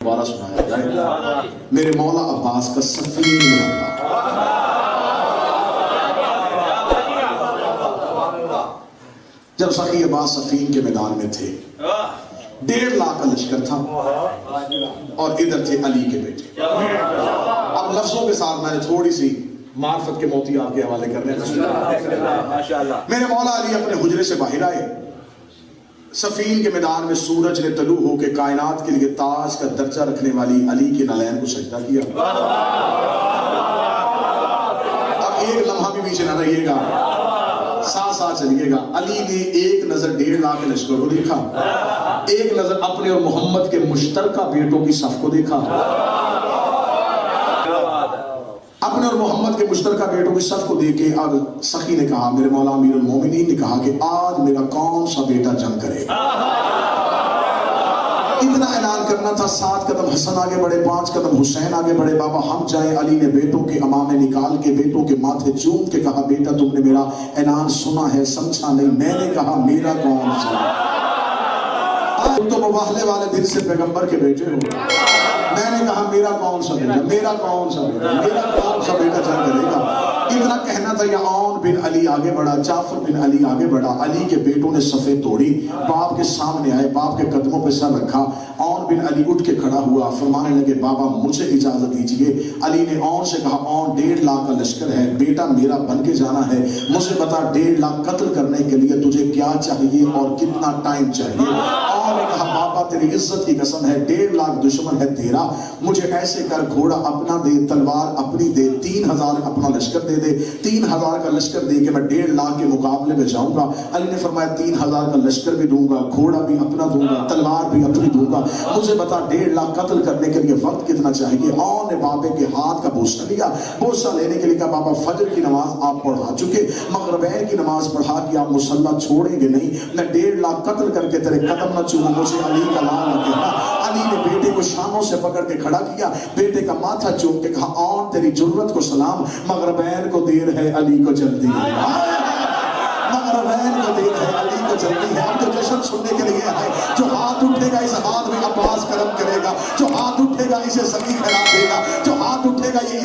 दोबारा सुनाया जाए। मेरे मौला अब्बास का सफीन में जब सखी अब्बास सफीन के मैदान में थे, 1.5 लाख का लश्कर था और इधर थे अली के बेटे। अब लफ्जों के साथ मैंने थोड़ी सी मार्फत के मोती आपके हवाले करने मेरे मौला अली अपने हुजरे से बाहर आए। सफीन के मैदान में सूरज ने तलू होकर कायनात के लिए ताज का दर्जा रखने वाली अली के नालैन को सजदा किया। अब एक लम्हा भी पीछे न रहिएगा, साथ साथ चलिएगा। अली ने एक नजर 1.5 लाख के लश्कर को देखा, एक नजर अपने और मोहम्मद के मुश्तरका बेटों की सफ को देखा। अपने और मोहम्मद के मुश्तरका बेटों की सफ को देख के अब सखी ने कहा, मेरे मौला अमीरुल मोमिनीन ने कहा कि आज मेरा कौन सा बेटा जंग करेगा। इतना ऐलान करना था। 7 कदम हसन आगे बढ़े, 5 कदम हुसैन आगे बढ़े, बाबा हम जाए। अली ने बेटों के अमामे निकाल के बेटों के माथे चूम के कहा, बेटा तुमने मेरा ऐलान सुना है, समझा नहीं। मैंने कहा मेरा कौन सा, तुम तो मुबाहले वाले दिन से पैगंबर के बेटे हो। मैंने कहा मेरा कौन सा बेटा, मेरा कौन सा बेटा, मेरा कौन सा बेटा जंग करेगा। इतना कहना था। या औन बिन अली आगे बढ़ा, जाफर बिन अली आगे बढ़ा। अली के बेटों ने सफ़े तोड़ी, बाप के सामने आए, बाप के कदमों पे सर रखा। औन बिन अली उठ के खड़ा हुआ, फरमाने लगे, बाबा मुझे इजाजत दीजिए। अली ने औन से कहा, औन 1.5 लाख का लश्कर है, बेटा मेरा बन के जाना है, मुझे बता 1.5 लाख कत्ल करने के लिए तुझे क्या चाहिए और कितना टाइम चाहिए। औन ने कहा, बाबा तेरी इज्जत की कसम है, 1.5 लाख दुश्मन है तेरा, मुझे ऐसे कर, घोड़ा अपना दे, तलवार अपनी दे, 3000 अपना लश्कर दे दे। 3000 का लश्कर दे के मैं 1.5 लाख के मुकाबले में जाऊंगा। अली ने फरमाया 3000 का लश्कर भी दूंगा, घोड़ा भी अपना दूंगा, तलवार भी अपनी दूंगा, मुझे बता 1.5 लाख कत्ल करने के लिए वक्त कितना चाहिए। औन ने बाबे के हाथ का बोसा लिया, बोसा लेने के लिए कहा, बाबा फजर की नमाज आप पढ़ा चुके, मगरिबैन की नमाज पढ़ा कि आप मुसल्ला छोड़ेंगे नहीं, मैं 1.5 लाख कत्ल करके तेरे कदम न चूमूं, मुझे अली का नाम न कहना। अली ने बेटे को शानों से पकड़ के खड़ा किया, बेटे का माथा चूम के कहा, औन तेरी जुर्रत को सलाम, मगरिबैन को देर है, अली को जल्दी है। मगरिबैन को देर है, अली को जल्दी है। अब तो जश्न सुनने के लिए है, जो हाथ उठेगा इस हाथ में अब्बास करम करेगा, जो हाथ उठेगा इसे सगी खिला देगा, जो हाथ उठेगा ये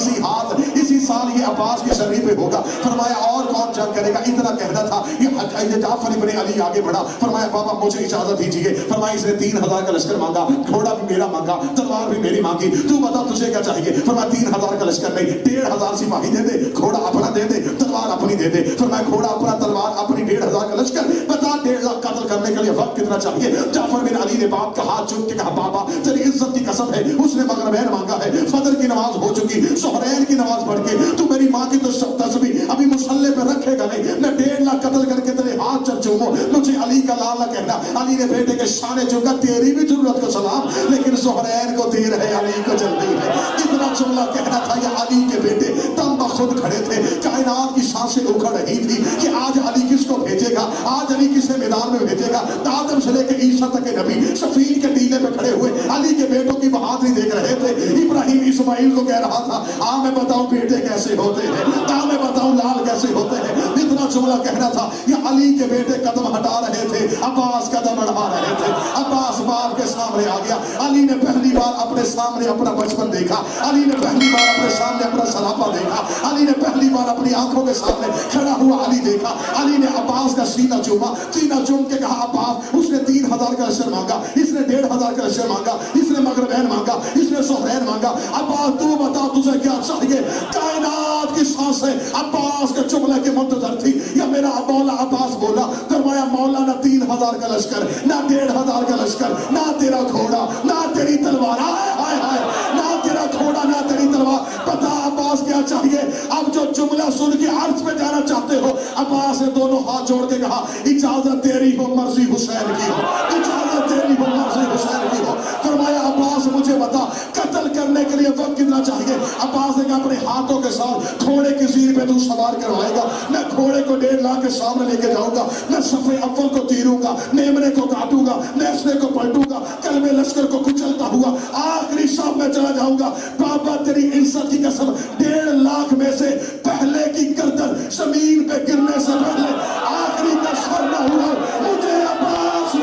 इसी साल ये अब्बास की सरी पे होगा। फरमाया और कौन जंग करेगा। इतना कहना था। ये जाफर इब्न अली आगे बढ़ा, फरमाया बाबा मुझे इजाजत दीजिए। फरमाया इसने 3000 का लश्कर मांगा, घोड़ा भी मेरा मांगा, तलवार भी मेरी मांगी, तू बता तुझे क्या चाहिए। फरमाया 3000 का लश्कर नहीं, 1500 सिपाही दे दे, घोड़ा अपना दे दे, तलवार अपनी दे दे। फरमाया घोड़ा अपना, तलवार अपनी, 1500 का लश्कर, बता 1.5 लाख कत्ल करने के लिए वक्त कितना चाहिए। जाफर बिन अली ने बाप का हाथ चूम के कहा, बाबा तेरी इज्जत की कसम है, उसने मगरिबैन मांगा है, फजर की नमाज हो चुकी, सुहरैन की नमाज पढ़ के तू मेरी माँ की तो तस्बीह अभी मुसल्ले पे रखेगा नहीं, मैं 1.5 लाख कत्ल करके तेरे हाथ चल चूमूं, मुझे अली का लाल न कहना। अली ने बेटे के शाने चूका, तेरी भी जरूरत को सलाम, लेकिन सुहरैन को देर है, अली को जल्दी है। इतना जुमला कहना था। या अली के बेटे तम बखुद खड़े थे, कायनात की सांसें उखड़ रही थी कि आज अली किसको भेजेगा, आज अली किसे मैदान में भेजेगा। आदम से लेकर ईसा तक के नबी सफीन के टीले पे खड़े हुए अली के बेटों की बहादुरी देख रहे थे। इब्राहिम इस्माइल को कह रहा था, आ मैं बताऊं बेटे कैसे होते हैं, आ मैं बताऊं लाल कैसे होते हैं। इतना जुमला कहना था। या अली के बेटे कदम हटा रहे थे, अब्बास कदम बढ़ा रहे थे। अब्बास बाप के सामने आ गया। अली ने पहली बार अपने सामने अपना बचपन देखा, अली ने पहली बार अपने सामने अपना सलापा देखा, अली ने पहली बार अपनी आंखों के सामने खड़ा हुआ अली देखा। अली ने अब्बास का सीना चूमा, सीना चूम के कहा, अब्बास उसने 3000 का लश्कर मांगा, इसने 1500 का लश्कर मांगा, इसने मगरिबैन मांगा, इसने सुहरैन मांगा। अब्बास तू बता तुझे क्या चाहिए। कायनात की सांसें अब्बास के जुमले के मुंतजर थी। या मेरा मौला अब्बास बोला, फरमाया मौला ना 3000 का लश्कर, ना 1500 का लश्कर, ना तेरा घोड़ा, ना तेरी तलवार, हाय हाय हाय, ना तेरा घोड़ा, ना तेरी तलवार, बता अब्बास क्या चाहिए। अब जो जुमला सुन के अर्श पे जाना चाहते हो, अब्बास ने दोनों हाथ जोड़ के कहा, इजाजत तेरी हो, मर्जी हुसैन की हो, इजाजत तेरी हो, मर्जी हुसैन की हो। फरमाया अब्बास मुझे बता कत्ल करने के लिए वक्त कितना चाहिए। अब्बास ने कहा, अपने हाथों के साथ घोड़े की ज़ीर पे तू सवार करवाएगा, मैं घोड़े को 1.5 लाख के सामने लेके जाऊंगा, मैं सफ़े अव्वल को तीरूंगा, मेमने को काटूंगा, नेस्ले को पलटूंगा, कलमे लश्कर को कुचलता हुआ आखिरी शाम में चला जाऊंगा। बाबा तेरी इज्जत की कसम, 1.5 लाख में से पहले की गर्दन जमीन पे गिरने से पहले आखिरी का सर न हुआ, मुझे अब्बास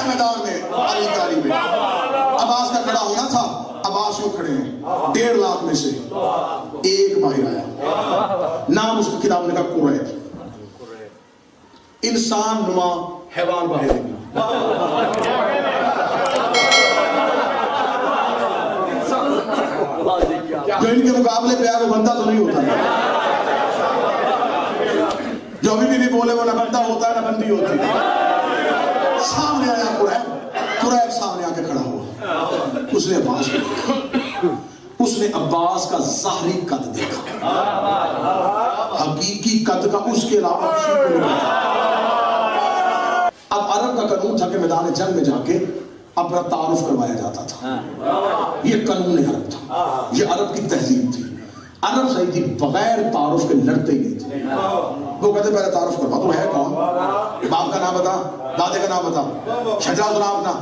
मैदान में अली का अली बेटा تھا عباس یوں کھڑے ہیں 1.5 لاکھ میں سے ایک ماہر آیا، نام اس کی کتاب نے کہا قریب، انسان نما حیوان باہر نکلا، جو ان کے مقابلے پہ آیا وہ بندہ تو نہیں ہوتا، جو ابھی بھی نہیں بولے وہ نہ بندہ ہوتا ہے نہ بندی ہوتی ہے۔ سامنے آیا قریب سامنے آ کے کھڑا ہوا، اس نے عباس کو دیکھا، اس نے عباس کا ظاہری قد دیکھا، حقیقی قد کا اس کے علاوہ کسی کو نہیں دیکھا۔ اب عرب کا قانون تھا کہ میدان جنگ میں جا کے اپنا تعارف کروایا جاتا تھا، یہ قانون عرب تھا، یہ عرب کی تہذیب تھی۔ عرب صحیح تھی، بغیر تعارف کے لڑتے ہی نہیں تھے۔ وہ کہتے پہلے تعارف کروا، تو ہے کون، باپ کا نام بتا، دادے کا نام بتا، شجاع سنا اپنا،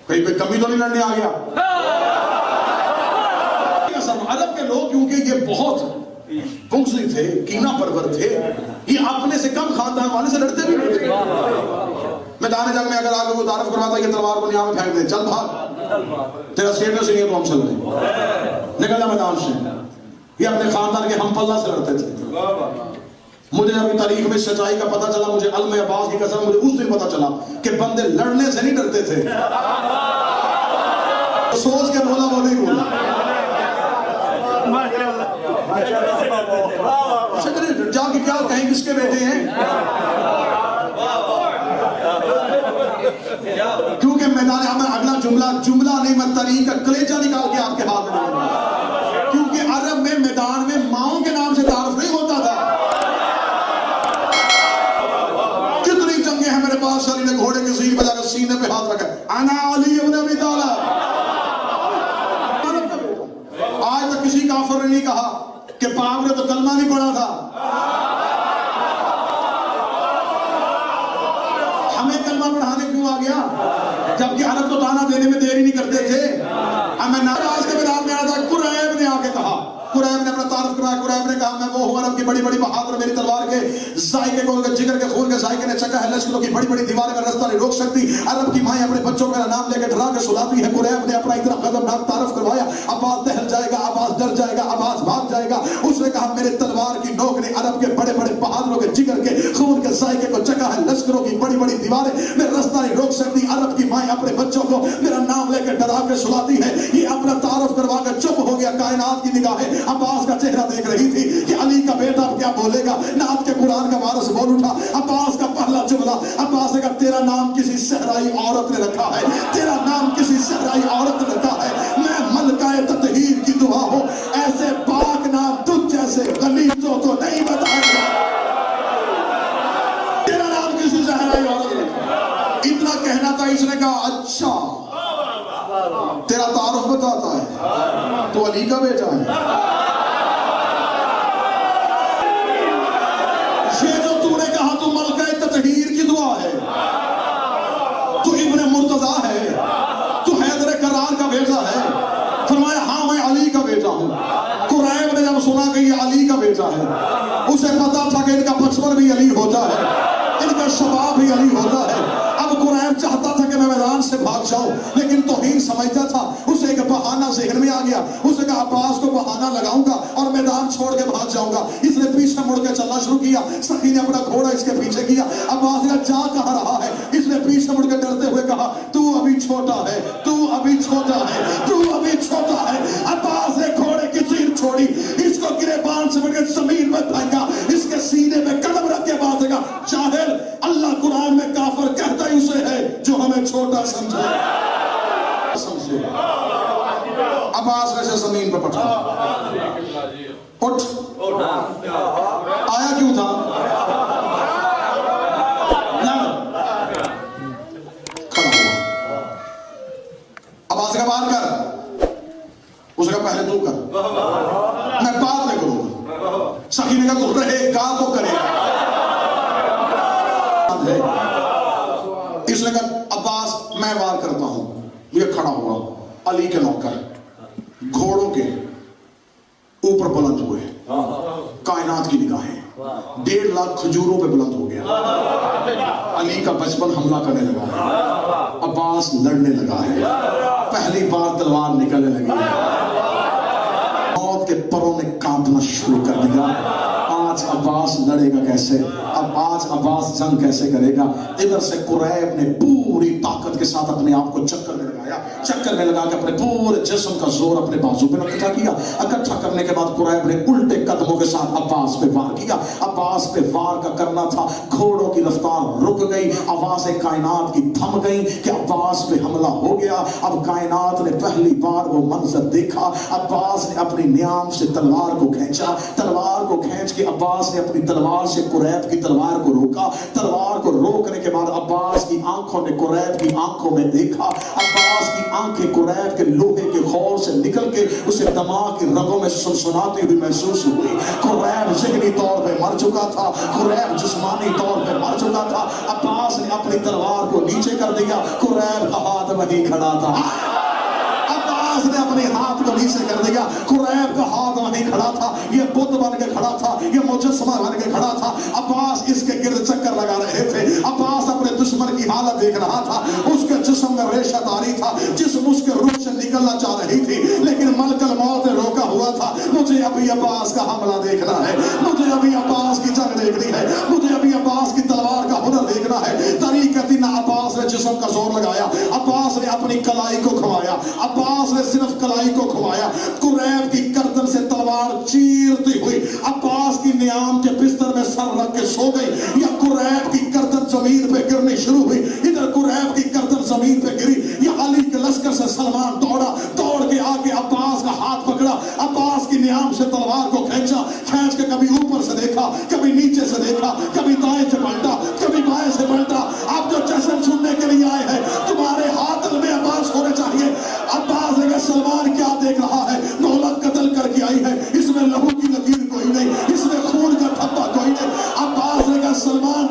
کہیں پہ کمی تو نہیں لڑنے آ گیا۔ عرب کے لوگ کیونکہ یہ بہت بغضی تھے، کینہ پرور تھے، یہ اپنے سے کم خاندان والے سے لڑتے بھی نہیں تھے۔ میدان جنگ میں اگر آگے کو تعارف کرواتا یہ تلوار کو نیام میں پھینک دے، چل بھاگ، تیرا سٹیٹس نہیں ہے تو ہم چل رہے، نکل جا میدان سے۔ یہ اپنے خاندان کے ہم پلہ سے لڑتے تھے۔ مجھے ابھی تاریخ میں سچائی کا پتہ چلا، مجھے علم عباس کی قسم، مجھے اس دن پتہ چلا کہ بندے لڑنے سے نہیں ڈرتے تھے، سوچ کے بولا وہ نہیں بولا، جا کے کیا کہیں کس کے بیٹے ہیں، کیونکہ میدان میں اگلا جملہ نہیں، میں طریق کا کلیجہ نکال کے آپ کے ہاتھ میں دوں گا، کیونکہ عرب میں میدان میں ماؤں کے نام سے تعارف نہیں ہوتا تھا۔ کتنی جنگیں ہیں میرے پاس، علی نے گھوڑے کے زیر پہ جا کر سینے پہ ہاتھ رکھا، انا علی ابن ابی طالب۔ آج تک کسی کافر نے نہیں کہا کہ پاک نے تو کلمہ نہیں پڑھا تھا، ہمیں کلمہ پڑھانے کیوں آ گیا، جبکہ عرب تو تانا دینے میں دیری نہیں کرتے تھے۔ ہمیں ناراض کے میدان میں آیا تھا، قریب نے آ کے کہا، قریب نے اپنا تعارف کرایا، قریب نے کہا میں وہ ہوں عرب کی بڑی بڑی بہادر، میری تلوار کے ذائقے کو، جگر کے خون کے ذائقے نے چکا ہے، لشکروں کی بڑی بڑی دیواریں میں رستہ نہیں روک سکتی، عرب کی مائیں اپنے بچوں کا نام لے کے ڈرا کے سلاتی ہے۔ قریب نے اپنا اتنا خطرناک تعارف کروایا، عباس دہل جائے گا، عباس ڈر جائے گا، عباس بھاگ جائے گا۔ اس نے کہا میرے تلوار کی نوک نے عرب کے بڑے بڑے بہادروں کے جگر کے خون کے ذائقے کو چکا ہے، لشکروں کی بڑی بڑی دیواریں میں رستہ نہیں روک سکتی، عرب کی مائیں اپنے بچوں کو میرا نام لے کے ڈرا کے سلاتی ہے۔ یہ اپنا تعارف کروا کر چپ ہو گیا، کائنات کی نگاہیں عباس کا چہرہ دیکھ رہی تھی کہ علی کا بیٹا اب کیا بولے گا، نعت کے قرآن کا وارث بول اٹھا۔ عباس کا پہلا جملہ، عباس نے کہا تیرا نام کسی صحرائی عورت نے رکھا ہے، تیرا نام کسی صحرائی عورت نے رکھا ہے، میں ملکہ تطہیر کی دعا ہو، ایسے پاک نام تجھ جیسے غلیظوں تو نہیں بتائے گا، تیرا نام کسی صحرائی عورت نے رکھا۔ اتنا کہنا تھا، اس نے کہا اچھا تیرا تعارف بتاتا ہے، تو علی کا بیٹا ہے، یہ جو تو نے کہا تو ملکہ تطہیر کی دعا ہے، تو ابن مرتضیٰ ہے، تو حیدر کرار کا بیٹا ہے۔ فرمایا ہاں میں علی کا بیٹا ہوں۔ قریب نے جب سنا کہ یہ علی کا بیٹا ہے، اسے پتا تھا کہ ان کا بچپن بھی علی ہوتا ہے، ان کا شباب بھی علی ہوتا ہے۔ اب قریب چاہتا تھا کہ میں میدان سے بھاگ جاؤں، لیکن توہین سمجھتا تھا، اسے ایک بہانہ ذہن میں آ گیا، اسے کہا عباس کو بہانہ لگاؤں گا اور میدان چھوڑ کے بھاگ جاؤں گا۔ اس نے پیچھے مڑ کے چلنا شروع کیا، سخی نے اپنا گھوڑا اس کے پیچھے کیا، عباس نے جا کہاں رہا ہے، اس نے پیچھے مڑ کے ڈرتے ہوئے کہا تو ابھی چھوٹا ہے، تو ابھی چھوٹا ہے، تو ابھی چھوٹا ہے۔ عباس نے گھوڑے کی زیر چھوڑی، اس کو گریبان سے پکڑ کے زمین میں پھینکا، اس کے سینے میں قدم رکھ کے عباس نے کہا جاہل، اللہ قرآن میں کافر کہتا ہی اسے ہے جو ہمیں چھوٹا سمجھے۔ عباس نے سے زمین پر پٹھا، اٹھ، آیا کیوں تھا، کھڑا ہوا۔ عباس کا بات کر، اس نے کہا پہلے تو کر، میں بعد میں کروں گا۔ سخی نے کہا تو رہے گا تو کرے گا۔ اس نے کہا عباس میں وار کرتا ہوں۔ یہ کھڑا ہوا، علی کے نوکر گھوڑوں کے اوپر بلند ہوئے، کائنات کی نگاہیں 1.5 لاکھ کھجوروں پہ بلند ہو گیا۔ علی کا بچپن حملہ کرنے لگا ہے، عباس لڑنے لگا ہے۔ पहली बार तलवार निकलने लगी है। मौत के परों ने कांपना शुरू कर दिया। आज अब्बास लड़ेगा कैसे? अब आज अब्बास जंग कैसे करेगा? इधर से कुरैब ने पूरी ताकत के साथ अपने आप को चक्कर में लगाया, चक्कर में लगा के अपने पूरे जिस्म का जोर अपने बाजू पे इकट्ठा किया। इकट्ठा करने के बाद कुरैब ने उल्टे कदमों के साथ अब्बास पे वार किया। अब्बास पे वार का करना था, घोड़ों की रफ्तार रुक गई, आवाजें कायनात की थम गई कि अब्बास पे हमला हो गया। अब कायनात ने पहली बार वो मंजर देखा। अब्बास ने अपनी नियाम से तलवार को खींचा, तलवार को खींच के अब्बास ने अपनी तलवार से कुरैब की तलवार को रोका। तलवार को रोकने के बाद अब्बास की आंखों ने कुरैब की आंखों में देखा। अब्बास की आंखें कुरैब के लोहे के खौर से निकल के उसे दिमाग की रगों में सुनसुनाती हुई महसूस हुई। कुरैब ज़हनी तौर पे मर चुका था, कुरैब जिस्मानी तौर पे मर चुका था। अब्बास ने अपनी तलवार को नीचे कर दिया, कुरैब का हाथ वहीं खड़ा था। अब्बास ने अपने हाथ को नीचे कर दिया, कुरैब का हाथ वहीं खड़ा था। ये बुत बन के खड़ा था, ये मुजस्समा बन के खड़ा था। अब्बास इसके गिर्द चक्कर लगा रहे थे। अब्बास अपने दुश्मन की हालत देख रहा था। उसके जिस्म में रेशा तारी था, जिस्म उसके रूह से निकलना चाह रही थी, लेकिन मलकल मौत ने रोका हुआ था। मुझे अभी अब्बास का हमला देखना है, मुझे अभी अब्बास की जंग देखनी है, मुझे अभी अब्बास की तलवार का हुनर देखना है। तरीक़ती ना अब्बास ने जिस्म का जोर लगाया, अब्बास ने अपनी कलाई को खवाया, अब्बास ने सिर्फ कलाई को खवाया। कुरैब की गर्दन से तलवार चीरती हुई अब्बास की नियाम के बिस्तर में सर रख के सो गई। या कुरैब की गर्दन जमीन पे गिरनी शुरू हुई। इधर कुरैब की गर्दन जमीन पे गिरी। या अली के लश्कर से सलमान दौड़ा, दौड़ के आके अब्बास का हाथ पकड़ा, अब्बास की नियाम से तलवार को खींचा, खींच के कभी ऊपर से देखा, कभी नीचे से देखा, कभी दाएं से पलटा, कभी बाएं से पलटा। आप जो जश्न सुनने के लिए आए हैं, तुम्हारे हाथ में अब्बास होने चाहिए। अब्बास ने कहा, सलमान क्या देख रहा है? दौलत कत्ल करके आई है, इसमें लहू की लकीर कोई नहीं, इसमें खून का थप्पा कोई नहीं। अब्बास ने कहा, सलमान